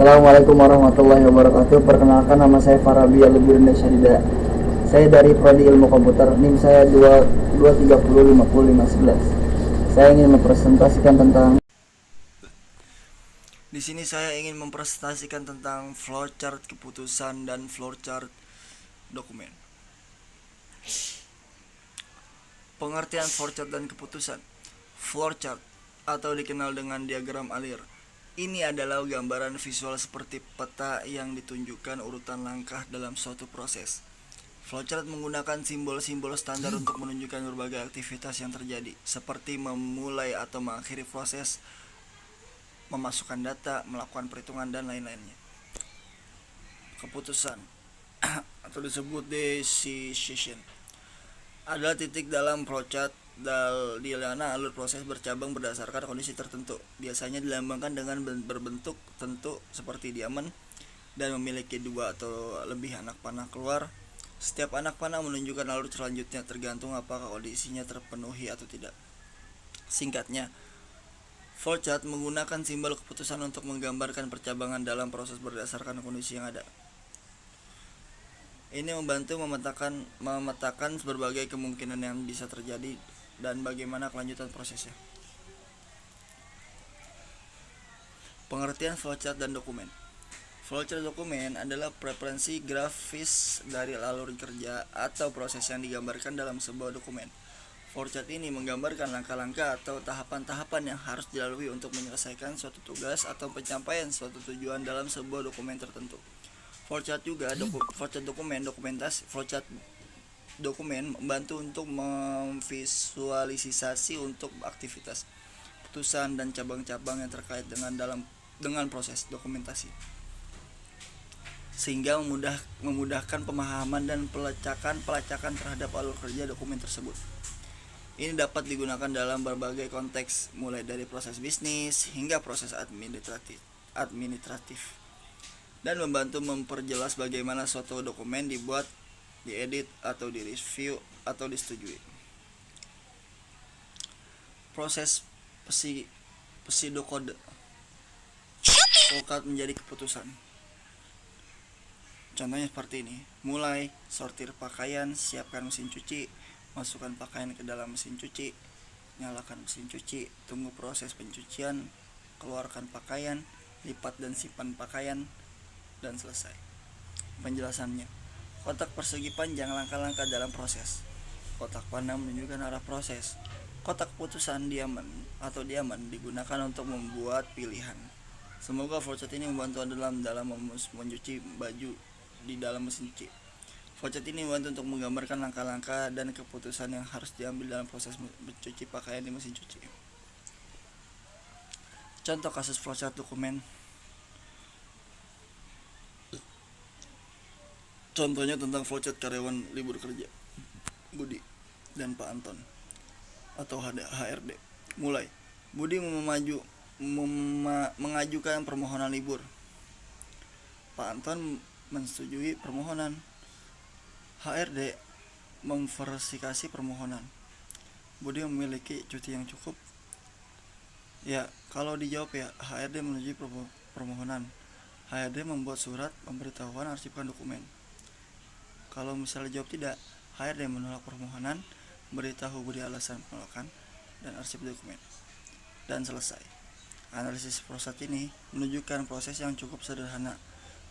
Assalamualaikum warahmatullahi wabarakatuh. Perkenalkan, nama saya Farabi Aluburina Syarida. Saya dari Prodi Ilmu Komputer. NIM saya 22305011. Saya ingin mempresentasikan tentang Di sini saya ingin mempresentasikan tentang flowchart keputusan dan flowchart dokumen. Pengertian flowchart dan keputusan. Flowchart atau dikenal dengan diagram alir. Ini adalah gambaran visual seperti peta yang ditunjukkan urutan langkah dalam suatu proses. Flowchart menggunakan simbol-simbol standar untuk menunjukkan berbagai aktivitas yang terjadi, seperti memulai atau mengakhiri proses, memasukkan data, melakukan perhitungan, dan lain-lainnya. Keputusan atau disebut decision adalah titik dalam flowchart di mana alur proses bercabang berdasarkan kondisi tertentu. Biasanya dilambangkan dengan berbentuk tentu seperti diamond dan memiliki 2 atau lebih anak panah keluar. Setiap anak panah menunjukkan alur selanjutnya tergantung apakah kondisinya terpenuhi atau tidak. Singkatnya, flowchart menggunakan simbol keputusan untuk menggambarkan percabangan dalam proses berdasarkan kondisi yang ada. Ini membantu memetakan berbagai kemungkinan yang bisa terjadi dan bagaimana kelanjutan prosesnya. Pengertian flowchart dan dokumen. Flowchart dokumen adalah referensi grafis dari alur kerja atau proses yang digambarkan dalam sebuah dokumen. Flowchart ini menggambarkan langkah-langkah atau tahapan-tahapan yang harus dilalui untuk menyelesaikan suatu tugas atau pencapaian suatu tujuan dalam sebuah dokumen tertentu. Flowchart dokumen membantu untuk memvisualisasi untuk aktivitas, putusan, dan cabang-cabang yang terkait dengan proses dokumentasi, sehingga memudahkan pemahaman dan pelacakan terhadap alur kerja dokumen tersebut. Ini dapat digunakan dalam berbagai konteks, mulai dari proses bisnis hingga proses administratif, dan membantu memperjelas bagaimana suatu dokumen dibuat, diedit, atau direview, atau disetujui. Proses pseudocode flowchart menjadi keputusan. Contohnya seperti ini: mulai, sortir pakaian, siapkan mesin cuci, masukkan pakaian ke dalam mesin cuci, nyalakan mesin cuci, tunggu proses pencucian, keluarkan pakaian, lipat dan simpan pakaian, dan selesai. Penjelasannya: kotak persegi panjang langkah-langkah dalam proses. Kotak panah menunjukkan arah proses. Kotak keputusan diamond digunakan untuk membuat pilihan. Semoga flowchart ini membantu dalam mencuci baju di dalam mesin cuci. Flowchart ini membantu untuk menggambarkan langkah-langkah dan keputusan yang harus diambil dalam proses mencuci pakaian di mesin cuci. Contoh kasus flowchart dokumen. Contohnya tentang flowchart karyawan libur kerja, Budi dan Pak Anton atau HRD. Mulai, Budi mengajukan permohonan libur. Pak Anton menyetujui permohonan. HRD memverifikasi permohonan. Budi memiliki cuti yang cukup. Ya, kalau dijawab ya, HRD menyetujui permohonan. HRD membuat surat pemberitahuan arsipkan dokumen. Kalau misalnya jawab tidak, HRD menolak permohonan, beritahu Budi alasan penolakan, dan arsip dokumen. Dan selesai. Analisis proses ini menunjukkan proses yang cukup sederhana,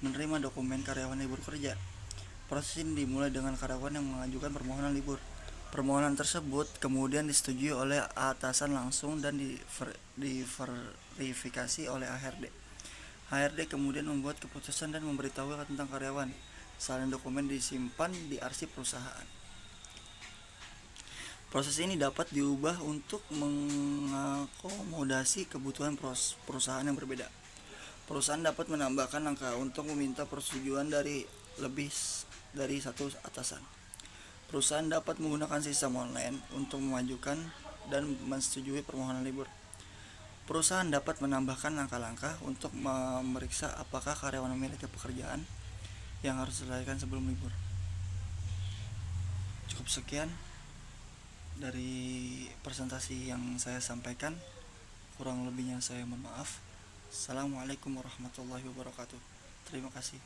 menerima dokumen karyawan libur kerja. Proses ini dimulai dengan karyawan yang mengajukan permohonan libur. Permohonan tersebut kemudian disetujui oleh atasan langsung dan diverifikasi oleh HRD. HRD kemudian membuat keputusan dan memberitahu tentang karyawan. Salin dokumen disimpan di arsip perusahaan. Proses ini dapat diubah untuk mengakomodasi kebutuhan perusahaan yang berbeda. Perusahaan dapat menambahkan langkah untuk meminta persetujuan dari lebih dari satu atasan. Perusahaan dapat menggunakan sistem online untuk memajukan dan menyetujui permohonan libur. Perusahaan dapat menambahkan langkah-langkah untuk memeriksa apakah karyawan memiliki pekerjaan yang harus diselesaikan sebelum libur. Cukup sekian dari presentasi yang saya sampaikan. Kurang lebihnya saya mohon maaf. Assalamualaikum warahmatullahi wabarakatuh. Terima kasih.